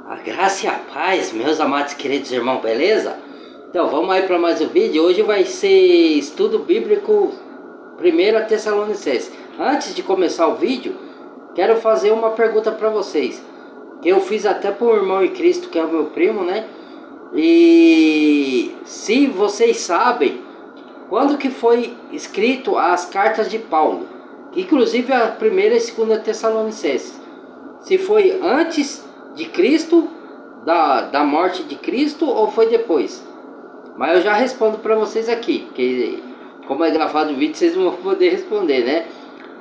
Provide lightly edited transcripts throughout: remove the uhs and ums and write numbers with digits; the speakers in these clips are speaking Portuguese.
A graça e a paz, meus amados e queridos irmãos, beleza? Então vamos aí para mais um vídeo. Hoje vai ser estudo bíblico 1 Tessalonicenses. Antes de começar o vídeo, quero fazer uma pergunta para vocês, que eu fiz até para o irmão em Cristo, que é o meu primo, né? E se vocês sabem quando que foi escrito as cartas de Paulo, inclusive a 1ª e 2ª Tessalonicenses, se foi antes de Cristo, da morte de Cristo, ou foi depois? Mas eu já respondo para vocês aqui, que como é gravado o vídeo, vocês não vão poder responder, né?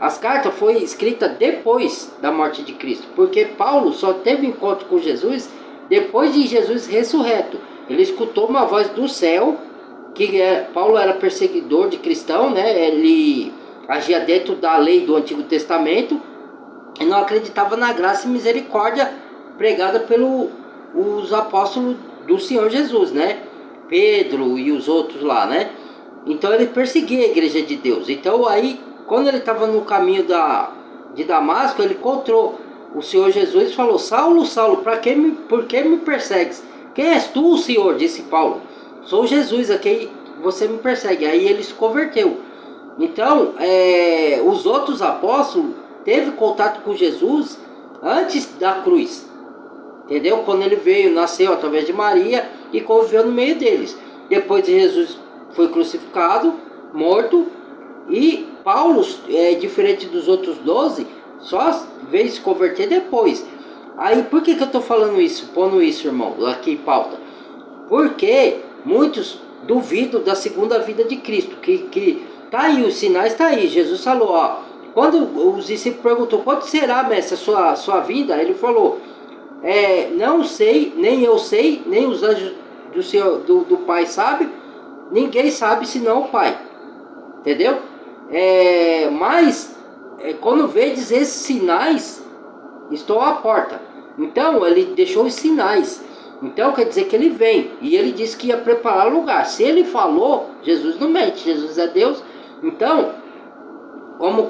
As cartas foi escrita depois da morte de Cristo, porque Paulo só teve encontro com Jesus depois de Jesus ressurreto. Ele escutou uma voz do céu, Paulo era perseguidor de cristão, né? Ele agia dentro da lei do Antigo Testamento e não acreditava na graça e misericórdia pregada pelos apóstolos do Senhor Jesus, né? Pedro e os outros lá, né? Então ele perseguia a igreja de Deus. Então aí, quando ele estava no caminho de Damasco, ele encontrou o Senhor Jesus e falou: Saulo, Saulo, por que me persegues? Quem és tu, Senhor? Disse Paulo. Sou Jesus, a quem você me persegue. Aí ele se converteu. Então, os outros apóstolos teve contato com Jesus antes da cruz, entendeu? Quando ele veio, nasceu através de Maria e conviveu no meio deles. Depois de Jesus foi crucificado, morto, e Paulo, diferente dos outros 12, só veio se converter depois. Aí por que eu estou falando isso, pondo isso, irmão, aqui em pauta? Porque muitos duvidam da segunda vinda de Cristo, que tá aí, os sinais tá aí. Jesus falou, ó, quando os discípulos perguntou, quando será, mestre, a sua vinda? Ele falou, não sei, nem eu sei, nem os anjos do Pai sabem, ninguém sabe senão o Pai, entendeu? Mas quando vedes esses sinais, estou à porta. Então ele deixou os sinais. Então quer dizer que ele vem. E ele disse que ia preparar lugar. Se ele falou, Jesus não mente, Jesus é Deus. Então, como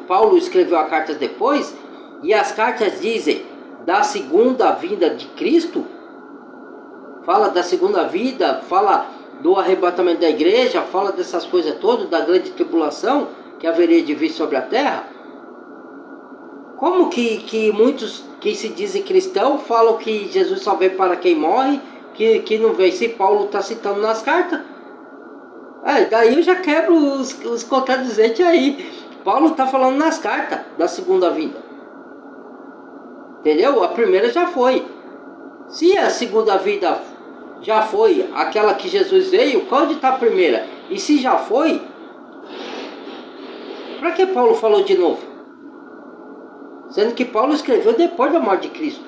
Paulo escreveu as cartas depois, e as cartas dizem da segunda vinda de Cristo, fala da segunda vida, fala do arrebatamento da igreja, fala dessas coisas todas, da grande tribulação que haveria de vir sobre a terra. Como que muitos que se dizem cristãos falam que Jesus só veio para quem morre, que não veio? Se Paulo está citando nas cartas, daí eu já quebro os contradizentes aí. Paulo está falando nas cartas da segunda vinda, entendeu? A primeira já foi. Se a segunda vinda já foi aquela que Jesus veio, onde está a primeira? E se já foi, para que Paulo falou de novo? Sendo que Paulo escreveu depois da morte de Cristo.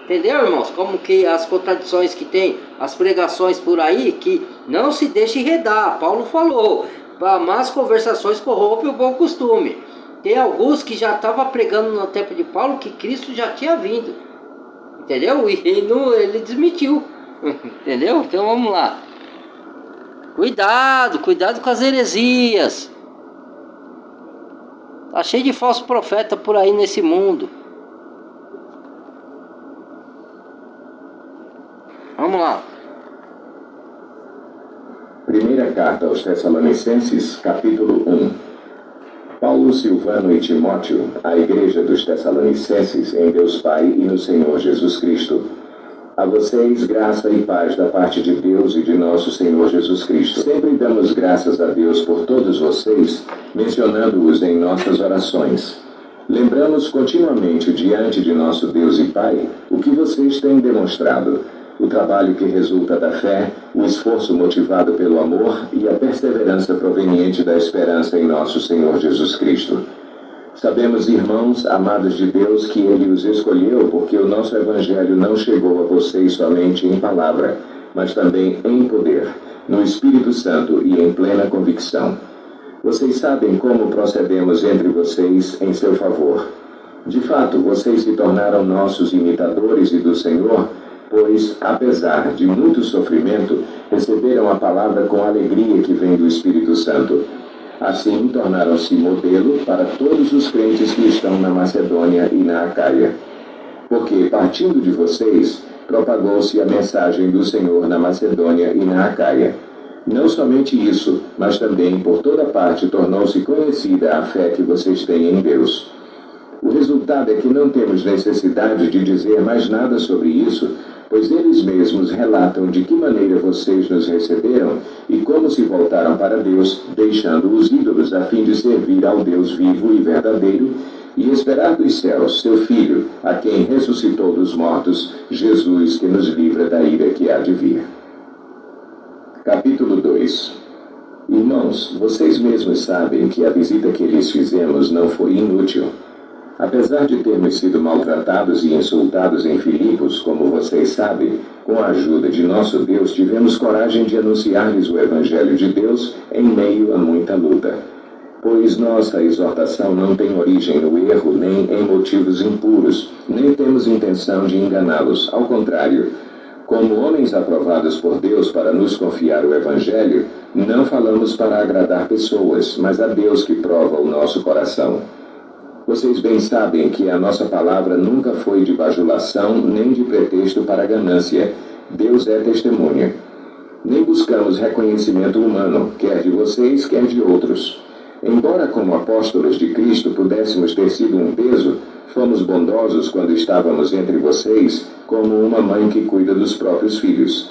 Entendeu, irmãos? Como que as contradições que tem, as pregações por aí, que não se deixe enredar. Paulo falou, más conversações corrompem o bom costume. Tem alguns que já estavam pregando no tempo de Paulo que Cristo já tinha vindo. Entendeu? E ele desmentiu. Entendeu? Então vamos lá. Cuidado com as heresias. Tá cheio de falso profeta por aí nesse mundo. Vamos lá. Primeira carta aos Tessalonicenses, capítulo 1. Paulo, Silvano e Timóteo, a igreja dos Tessalonicenses, em Deus Pai e no Senhor Jesus Cristo. A vocês, graça e paz da parte de Deus e de nosso Senhor Jesus Cristo. Sempre damos graças a Deus por todos vocês, mencionando-os em nossas orações. Lembramos continuamente diante de nosso Deus e Pai o que vocês têm demonstrado, o trabalho que resulta da fé, o esforço motivado pelo amor e a perseverança proveniente da esperança em nosso Senhor Jesus Cristo. Sabemos, irmãos, amados de Deus, que Ele os escolheu porque o nosso Evangelho não chegou a vocês somente em palavra, mas também em poder, no Espírito Santo e em plena convicção. Vocês sabem como procedemos entre vocês em seu favor. De fato, vocês se tornaram nossos imitadores e do Senhor, pois, apesar de muito sofrimento, receberam a palavra com alegria que vem do Espírito Santo. Assim, tornaram-se modelo para todos os crentes que estão na Macedônia e na Acaia. porque, partindo de vocês, propagou-se a mensagem do Senhor na Macedônia e na Acaia. Não somente isso, mas também por toda parte tornou-se conhecida a fé que vocês têm em Deus. O resultado é que não temos necessidade de dizer mais nada sobre isso, pois eles mesmos relatam de que maneira vocês nos receberam e como se voltaram para Deus, deixando os ídolos a fim de servir ao Deus vivo e verdadeiro e esperar dos céus seu Filho, a quem ressuscitou dos mortos, Jesus, que nos livra da ira que há de vir. Capítulo 2. Irmãos, vocês mesmos sabem que a visita que lhes fizemos não foi inútil. Apesar de termos sido maltratados e insultados em Filipos, como vocês sabem, com a ajuda de nosso Deus tivemos coragem de anunciar-lhes o Evangelho de Deus em meio a muita luta. Pois nossa exortação não tem origem no erro nem em motivos impuros, nem temos intenção de enganá-los. Ao contrário, como homens aprovados por Deus para nos confiar o Evangelho, não falamos para agradar pessoas, mas a Deus que prova o nosso coração. Vocês bem sabem que a nossa palavra nunca foi de bajulação nem de pretexto para ganância. Deus é testemunha. Nem buscamos reconhecimento humano, quer de vocês, quer de outros. Embora como apóstolos de Cristo pudéssemos ter sido um peso, fomos bondosos quando estávamos entre vocês, como uma mãe que cuida dos próprios filhos.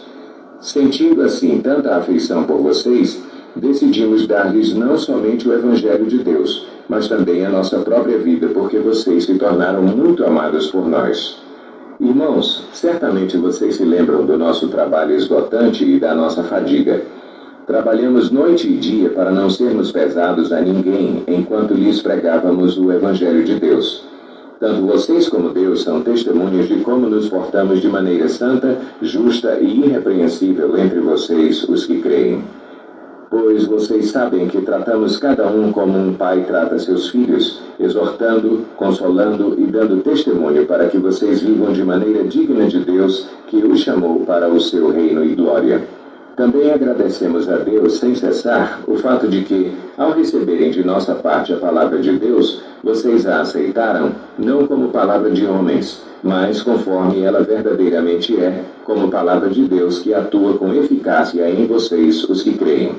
Sentindo assim tanta afeição por vocês, decidimos dar-lhes não somente o Evangelho de Deus, mas também a nossa própria vida, porque vocês se tornaram muito amados por nós. Irmãos, certamente vocês se lembram do nosso trabalho esgotante e da nossa fadiga. Trabalhamos noite e dia para não sermos pesados a ninguém enquanto lhes pregávamos o Evangelho de Deus. Tanto vocês como Deus são testemunhas de como nos portamos de maneira santa, justa e irrepreensível entre vocês, os que creem. Pois vocês sabem que tratamos cada um como um pai trata seus filhos, exortando, consolando e dando testemunho para que vocês vivam de maneira digna de Deus, que os chamou para o seu reino e glória. Também agradecemos a Deus sem cessar o fato de que, ao receberem de nossa parte a palavra de Deus, vocês a aceitaram, não como palavra de homens, mas conforme ela verdadeiramente é, como palavra de Deus que atua com eficácia em vocês, os que creem.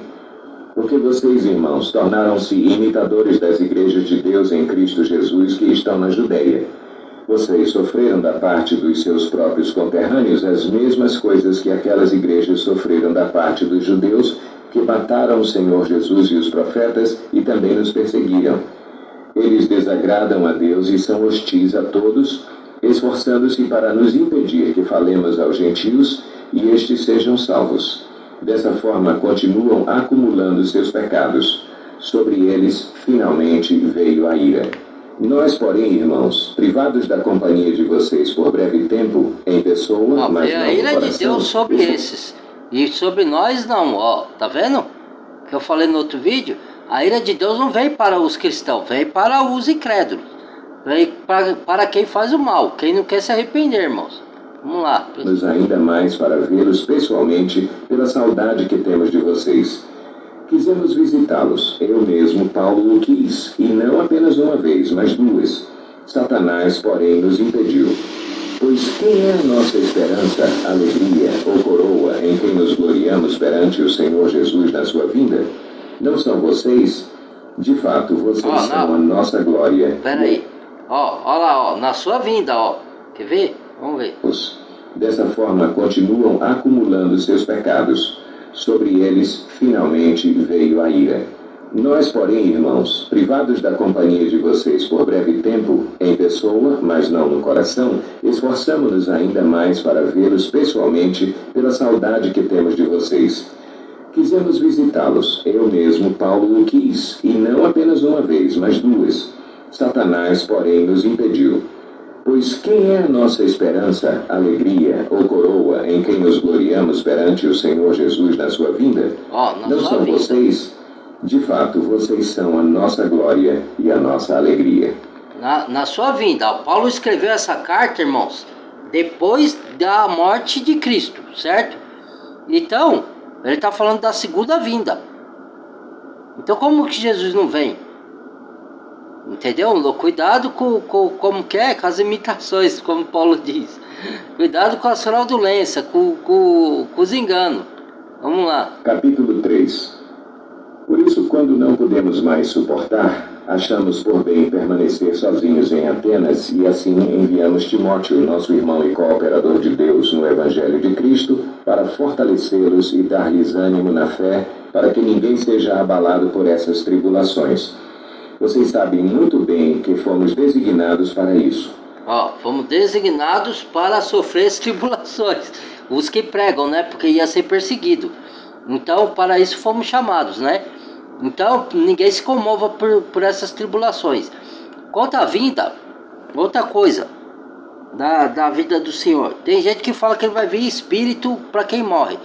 Porque vocês, irmãos, tornaram-se imitadores das igrejas de Deus em Cristo Jesus que estão na Judeia. Vocês sofreram da parte dos seus próprios conterrâneos as mesmas coisas que aquelas igrejas sofreram da parte dos judeus que mataram o Senhor Jesus e os profetas e também nos perseguiram. Eles desagradam a Deus e são hostis a todos, esforçando-se para nos impedir que falemos aos gentios e estes sejam salvos. Dessa forma, continuam acumulando seus pecados. Sobre eles, finalmente, veio a ira. Nós, porém, irmãos, privados da companhia de vocês por breve tempo, em pessoa, mas não a ira no coração, de Deus sobre esses. E sobre nós não, ó. Tá vendo? Que eu falei no outro vídeo. A ira de Deus não veio para os cristãos, veio para os incrédulos. Veio para quem faz o mal, quem não quer se arrepender, irmãos. Vamos lá. Ainda mais para vê-los pessoalmente pela saudade que temos de vocês. Quisemos visitá-los. Eu mesmo, Paulo, o quis, e não apenas uma vez, mas duas. Satanás, porém, nos impediu. Pois quem é a nossa esperança, alegria ou coroa em quem nos gloriamos perante o Senhor Jesus na sua vinda? Não são vocês? De fato, vocês são a nossa glória. Peraí. Ó lá, na sua vinda, ó. Quer ver? Vamos ver. Dessa forma, continuam acumulando seus pecados. Sobre eles, finalmente, veio a ira. Nós, porém, irmãos, privados da companhia de vocês por breve tempo, em pessoa, mas não no coração, esforçamo-nos ainda mais para vê-los pessoalmente pela saudade que temos de vocês. Quisemos visitá-los. Eu mesmo, Paulo, o quis, e não apenas uma vez, mas duas. Satanás, porém, nos impediu. Pois quem é a nossa esperança, alegria ou coroa em quem nos gloriamos perante o Senhor Jesus na sua vinda? Não são vocês? De fato, vocês são a nossa glória e a nossa alegria. Na sua vinda, Paulo escreveu essa carta, irmãos, depois da morte de Cristo, certo? Então, ele está falando da segunda vinda. Então, como que Jesus não vem? Entendeu? Cuidado como que é, com as imitações, como Paulo diz. Cuidado com as fraudulências, com os enganos. Vamos lá. Capítulo 3. Por isso, quando não podemos mais suportar, achamos por bem permanecer sozinhos em Atenas e assim enviamos Timóteo, nosso irmão e cooperador de Deus no Evangelho de Cristo, para fortalecê-los e dar-lhes ânimo na fé, para que ninguém seja abalado por essas tribulações. Vocês sabem muito bem que fomos designados para isso. Fomos designados para sofrer as tribulações. Os que pregam, né? Porque ia ser perseguido. Então, para isso fomos chamados, né? Então, ninguém se comova por essas tribulações. Quanto à vinda, outra coisa da vida do Senhor. Tem gente que fala que ele vai vir espírito para quem morre.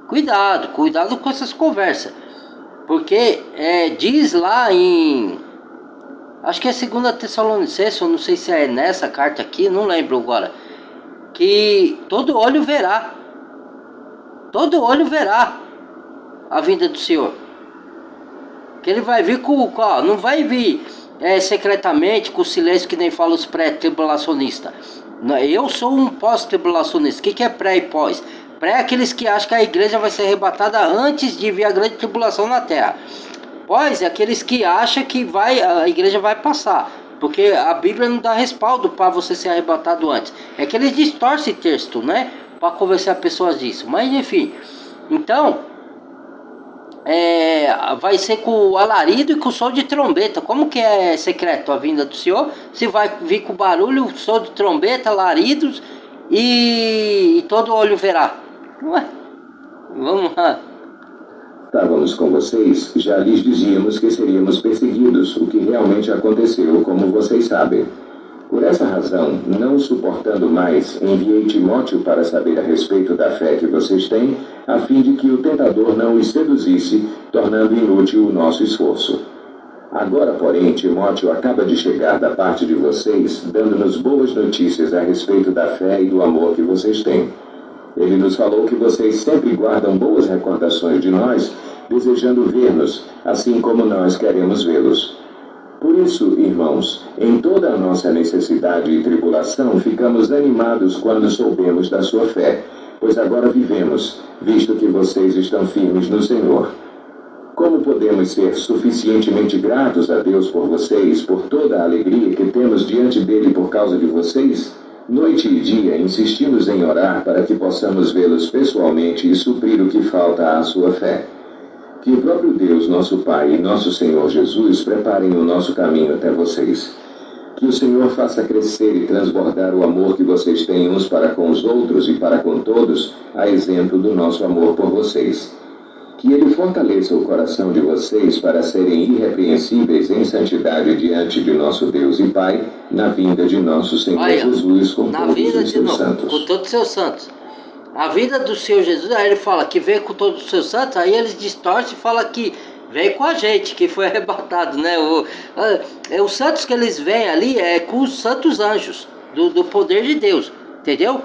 Cuidado com essas conversas. Porque diz lá em... Acho que é 2 Tessalonicenses, eu não sei se é nessa carta aqui, não lembro agora. Que todo olho verá. Todo olho verá a vinda do Senhor. Que ele vai vir não vai vir secretamente, com silêncio, que nem falam os pré-tribulacionistas. Eu sou um pós-tribulacionista. O que é pré e pós? Pré é aqueles que acham que a igreja vai ser arrebatada antes de vir a grande tribulação na terra. Pós é aqueles que acham que a igreja vai passar. Porque a Bíblia não dá respaldo para você ser arrebatado antes. É que eles distorcem texto, né? Para convencer as pessoas disso. Mas enfim. Então, vai ser com o alarido e com o som de trombeta. Como que é secreto a vinda do Senhor? Se vai vir com barulho, som de trombeta, alaridos e todo olho verá. Ué, vamos lá. Estávamos com vocês, já lhes dizíamos que seríamos perseguidos, o que realmente aconteceu, como vocês sabem. Por essa razão, não suportando mais, enviei Timóteo para saber a respeito da fé que vocês têm, a fim de que o tentador não os seduzisse, tornando inútil o nosso esforço. Agora, porém, Timóteo acaba de chegar da parte de vocês, dando-nos boas notícias a respeito da fé e do amor que vocês têm. Ele nos falou que vocês sempre guardam boas recordações de nós, desejando ver-nos, assim como nós queremos vê-los. Por isso, irmãos, em toda a nossa necessidade e tribulação, ficamos animados quando soubemos da sua fé, pois agora vivemos, visto que vocês estão firmes no Senhor. Como podemos ser suficientemente gratos a Deus por vocês, por toda a alegria que temos diante dele por causa de vocês? Noite e dia insistimos em orar para que possamos vê-los pessoalmente e suprir o que falta à sua fé. Que o próprio Deus, nosso Pai e nosso Senhor Jesus preparem o nosso caminho até vocês. Que o Senhor faça crescer e transbordar o amor que vocês têm uns para com os outros e para com todos, a exemplo do nosso amor por vocês. Que Ele fortaleça o coração de vocês para serem irrepreensíveis em santidade diante de nosso Deus e Pai, na vinda de nosso Senhor Jesus com todos os seus santos. Com todos os seus santos. A vida do Senhor Jesus, aí ele fala que veio com todos os seus santos, aí eles distorcem e falam que veio com a gente, que foi arrebatado, né? Os santos que eles veem ali com os santos anjos, do poder de Deus, entendeu?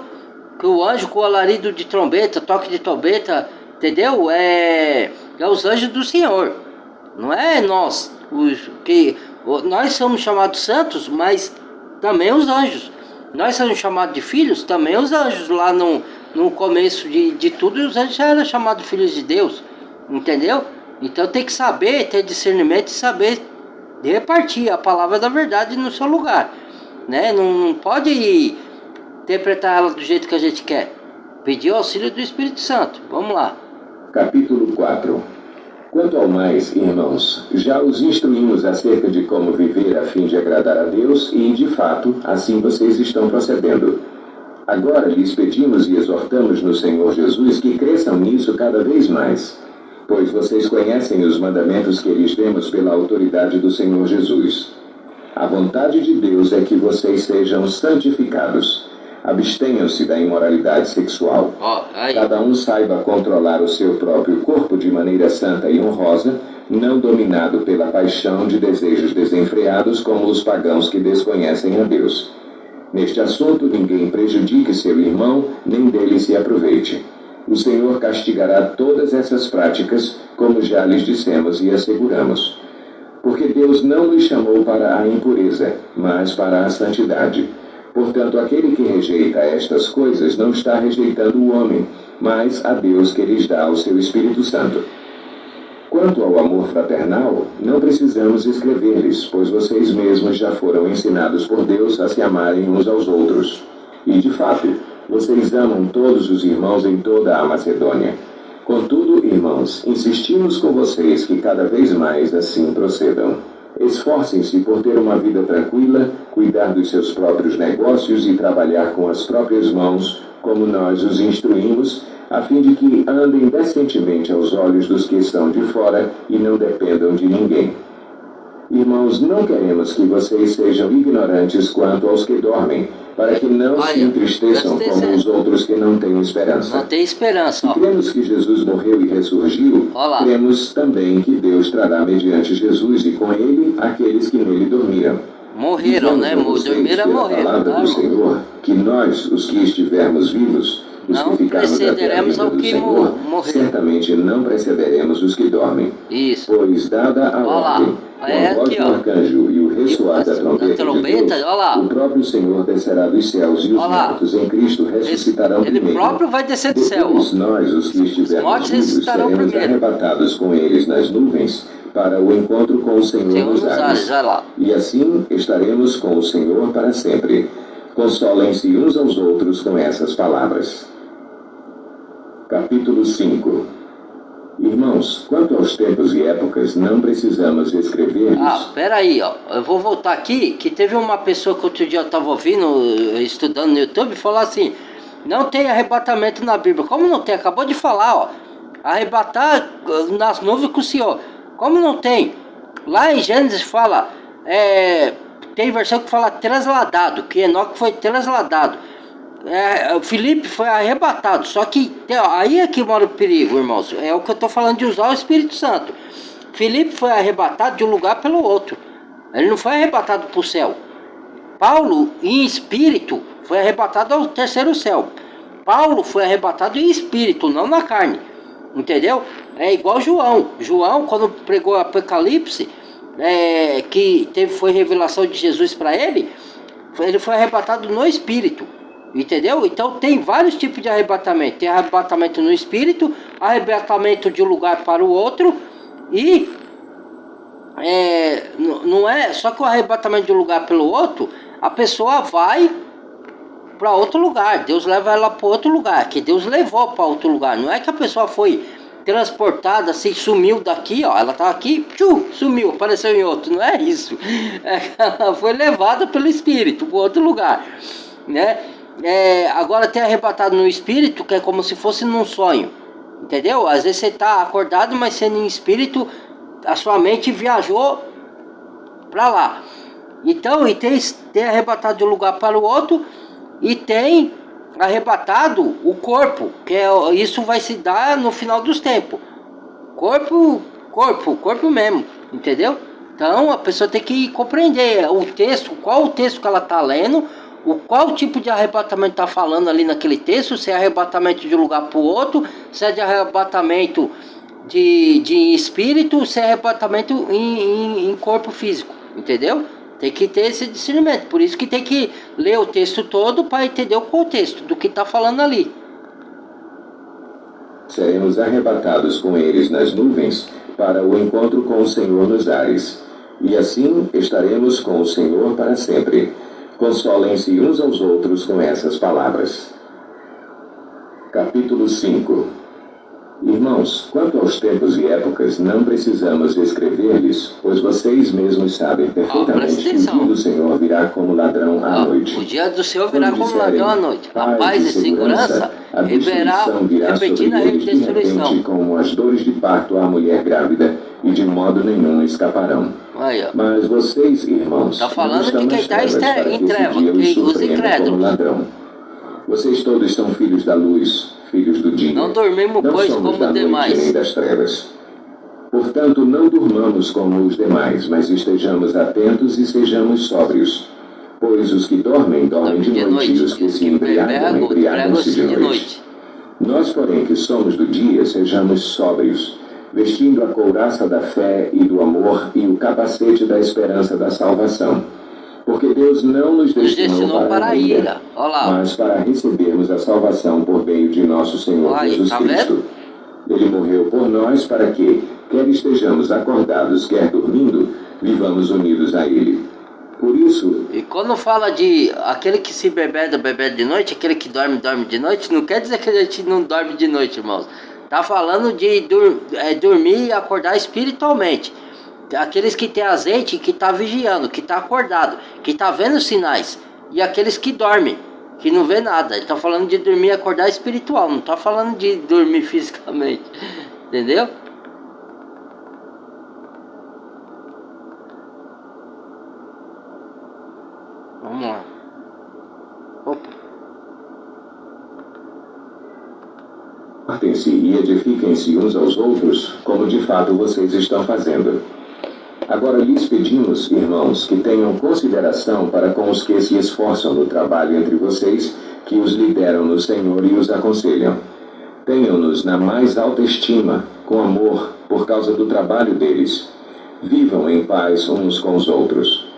Que o anjo com o alarido de trombeta, toque de trombeta, entendeu? É os anjos do Senhor, não é nós. Nós somos chamados santos, mas também os anjos. Nós somos chamados de filhos, também os anjos. Lá no começo de tudo, os anjos já eram chamados filhos de Deus, entendeu? Então tem que saber, ter discernimento e saber repartir a palavra da verdade no seu lugar, né? Não pode interpretar ela do jeito que a gente quer. Pedir o auxílio do Espírito Santo. Vamos lá. Capítulo 4. Quanto ao mais, irmãos, já os instruímos acerca de como viver a fim de agradar a Deus e, de fato, assim vocês estão procedendo. Agora lhes pedimos e exortamos no Senhor Jesus que cresçam nisso cada vez mais, pois vocês conhecem os mandamentos que lhes demos pela autoridade do Senhor Jesus. A vontade de Deus é que vocês sejam santificados. Abstenham-se da imoralidade sexual. Cada um saiba controlar o seu próprio corpo de maneira santa e honrosa, não dominado pela paixão de desejos desenfreados como os pagãos que desconhecem a Deus. Neste assunto, ninguém prejudique seu irmão, nem dele se aproveite. O Senhor castigará todas essas práticas, como já lhes dissemos e asseguramos. Porque Deus não nos chamou para a impureza, mas para a santidade. Portanto, aquele que rejeita estas coisas não está rejeitando o homem, mas a Deus que lhes dá o seu Espírito Santo. Quanto ao amor fraternal, não precisamos escrever-lhes, pois vocês mesmos já foram ensinados por Deus a se amarem uns aos outros. E, de fato, vocês amam todos os irmãos em toda a Macedônia. Contudo, irmãos, insistimos com vocês que cada vez mais assim procedam. Esforcem-se por ter uma vida tranquila, cuidar dos seus próprios negócios e trabalhar com as próprias mãos, como nós os instruímos, a fim de que andem decentemente aos olhos dos que estão de fora e não dependam de ninguém. Irmãos, não queremos que vocês sejam ignorantes quanto aos que dormem, para que não se entristeçam como os outros que não têm esperança. Não tem esperança. Se cremos que Jesus morreu e ressurgiu, cremos também que Deus trará mediante Jesus e com ele aqueles que nele dormiram. Morreram, né? Dormiram, morreram. A palavra do Senhor, que nós, os que estivermos vivos, os não que ficarmos até a vinda do Senhor, certamente não precederemos os que dormem. Isso. Pois dada a ordem, com a voz do arcanjo e o ressoar da trombeta de Deus, o próprio Senhor descerá dos céus e os mortos em Cristo ressuscitarão primeiro. Ele próprio vai descer do céu. Depois nós, os que estivermos vivos, seremos arrebatados com eles nas nuvens para o encontro com o Senhor nos ares. E assim estaremos com o Senhor para sempre. Consolem-se uns aos outros com essas palavras. Capítulo 5. Irmãos, quanto aos tempos e épocas, não precisamos escrever-lhes. Peraí, eu vou voltar aqui, que teve uma pessoa que outro dia eu estava ouvindo, estudando no YouTube, falar assim, não tem arrebatamento na Bíblia. Como não tem? Acabou de falar, arrebatar nas nuvens com o Senhor. Como não tem? Lá em Gênesis fala, tem versão que fala trasladado, que Enoque foi trasladado. Filipe foi arrebatado. Só que aí é que mora o perigo, irmãos. É o que eu estou falando de usar o Espírito Santo. Filipe foi arrebatado de um lugar pelo outro. Ele não foi arrebatado para o céu. Paulo, em espírito, foi arrebatado ao terceiro céu. Paulo foi arrebatado em espírito, não na carne. Entendeu? É igual João. João, quando pregou Apocalipse, foi revelação de Jesus para ele foi arrebatado no espírito. Entendeu? Então tem vários tipos de arrebatamento. Tem arrebatamento no espírito, arrebatamento de um lugar para o outro. E não é só que o arrebatamento de um lugar pelo outro, a pessoa vai para outro lugar. Deus leva ela para outro lugar, que Deus levou para outro lugar. Não é que a pessoa foi transportada, assim, sumiu daqui, ela estava aqui, sumiu, apareceu em outro. Não é isso. Ela foi levada pelo Espírito para outro lugar, né? Agora tem arrebatado no espírito, que é como se fosse num sonho, entendeu? Às vezes você está acordado, mas sendo em espírito, a sua mente viajou para lá. Então, e tem arrebatado de um lugar para o outro, e tem arrebatado o corpo, que isso vai se dar no final dos tempos. Corpo mesmo, entendeu? Então a pessoa tem que compreender o texto, qual o texto que ela está lendo, qual tipo de arrebatamento está falando ali naquele texto, se é arrebatamento de um lugar para o outro, se é de arrebatamento de espírito, se é arrebatamento em corpo físico, entendeu? Tem que ter esse discernimento, por isso que tem que ler o texto todo para entender o contexto do que está falando ali. Seremos arrebatados com eles nas nuvens para o encontro com o Senhor nos ares, e assim estaremos com o Senhor para sempre. Consolem-se uns aos outros com essas palavras. Capítulo 5. Irmãos, quanto aos tempos e épocas, não precisamos escrever-lhes, pois vocês mesmos sabem perfeitamente que o dia do Senhor virá como ladrão à noite. O dia do Senhor virá como ladrão à noite. A paz e segurança virá repetindo a destruição. Como as dores de parto à mulher grávida, e de modo nenhum escaparão. Mas vocês, irmãos, está falando de quem está em trevas, os incrédulos. Vocês todos são filhos da luz, filhos do dia. Não dormimos, pois, como os demais. Nem das trevas. Portanto, não durmamos como os demais, mas estejamos atentos e sejamos sóbrios. Pois os que dormem de noite, e os que se embriagam-se de noite. Nós, porém, que somos do dia, sejamos sóbrios, vestindo a couraça da fé e do amor e o capacete da esperança da salvação. Porque Deus não nos destinou para a ira, mas para recebermos a salvação por meio de nosso Senhor Jesus Cristo. Ele morreu por nós para que, quer estejamos acordados, quer dormindo, vivamos unidos a Ele. Por isso... E quando fala de aquele que se bebeda de noite, aquele que dorme de noite, não quer dizer que a gente não dorme de noite, irmãos. Tá falando de dormir e acordar espiritualmente. Aqueles que tem azeite, que tá vigiando, que tá acordado, que tá vendo os sinais. E aqueles que dormem, que não vê nada. Ele tá falando de dormir e acordar espiritual, não tá falando de dormir fisicamente. Entendeu? Vamos lá. Opa. Portem-se e edifiquem-se uns aos outros, como de fato vocês estão fazendo. Agora lhes pedimos, irmãos, que tenham consideração para com os que se esforçam no trabalho entre vocês, que os lideram no Senhor e os aconselham. Tenham-nos na mais alta estima, com amor, por causa do trabalho deles. Vivam em paz uns com os outros.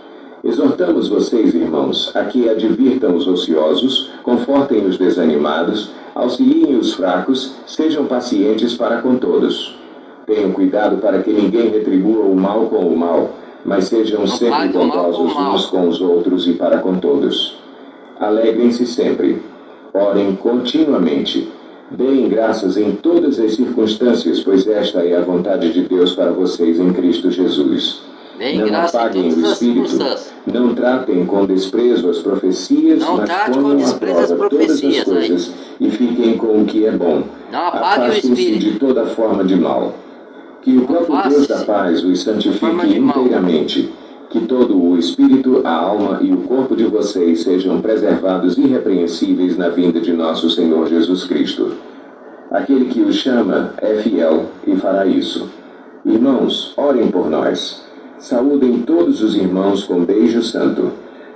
Exortamos vocês, irmãos, a que advirtam os ociosos, confortem os desanimados, auxiliem os fracos, sejam pacientes para com todos. Tenham cuidado para que ninguém retribua o mal com o mal, mas sejam sempre bondosos uns com os outros e para com todos. Alegrem-se sempre. Orem continuamente. Deem graças em todas as circunstâncias, pois esta é a vontade de Deus para vocês em Cristo Jesus. Não apaguem o Espírito, não tratem com desprezo as profecias, mas ponham à prova todas as coisas e fiquem com o que é bom. Afastem-se de toda forma de mal. Que o próprio Deus da paz os santifique inteiramente. Que todo o espírito, a alma e o corpo de vocês sejam preservados irrepreensíveis na vinda de nosso Senhor Jesus Cristo. Aquele que os chama é fiel e fará isso. Irmãos, orem por nós. Saúdem todos os irmãos com beijo santo.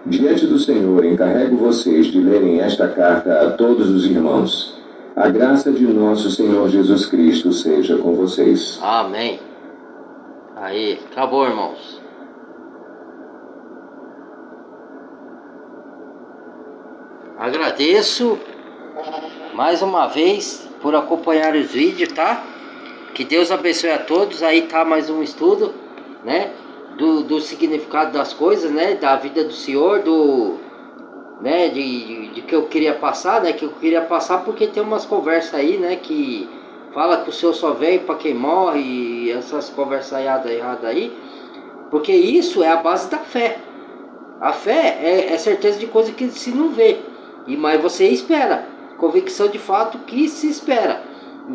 Diante do Senhor encarrego vocês de lerem esta carta a todos os irmãos. A graça de nosso Senhor Jesus Cristo seja com vocês. Amém. Aí, acabou, irmãos. Agradeço mais uma vez por acompanhar os vídeos, tá? Que Deus abençoe a todos. Aí tá mais um estudo, né? Do significado das coisas, né? Da vida do Senhor, né? De que eu queria passar, né? Que eu queria passar porque tem umas conversas aí, né? Que fala que o Senhor só veio para quem morre e essas conversaiadas erradas aí. Porque isso é a base da fé. A fé é certeza de coisa que se não vê. Mas você espera. Convicção de fato que se espera.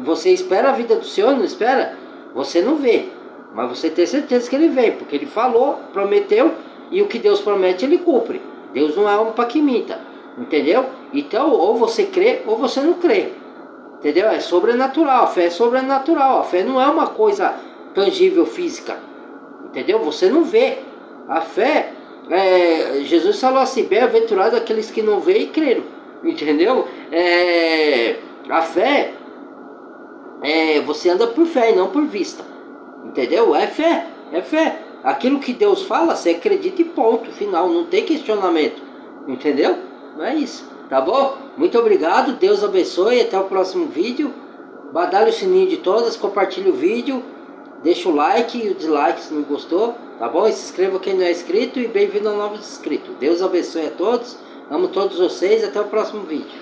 Você espera a vida do Senhor, não espera? Você não vê. Mas você tem certeza que Ele vem. Porque Ele falou, prometeu. E o que Deus promete, Ele cumpre. Deus não é homem para que minta. Entendeu? Então, ou você crê, ou você não crê. Entendeu? É sobrenatural. A fé é sobrenatural. A fé não é uma coisa tangível, física. Entendeu? Você não vê. A fé... Jesus falou assim: bem-aventurado aqueles que não veem e creram. Entendeu? A fé você anda por fé e não por vista. Entendeu? É fé. Aquilo que Deus fala, você acredita e ponto final, não tem questionamento. Entendeu? Não é isso, tá bom? Muito obrigado, Deus abençoe, até o próximo vídeo. Badalhe o sininho de todas, compartilhe o vídeo, deixa o like e o dislike se não gostou, tá bom? E se inscreva quem não é inscrito e bem-vindo a novos inscritos. Deus abençoe a todos, amo todos vocês, até o próximo vídeo.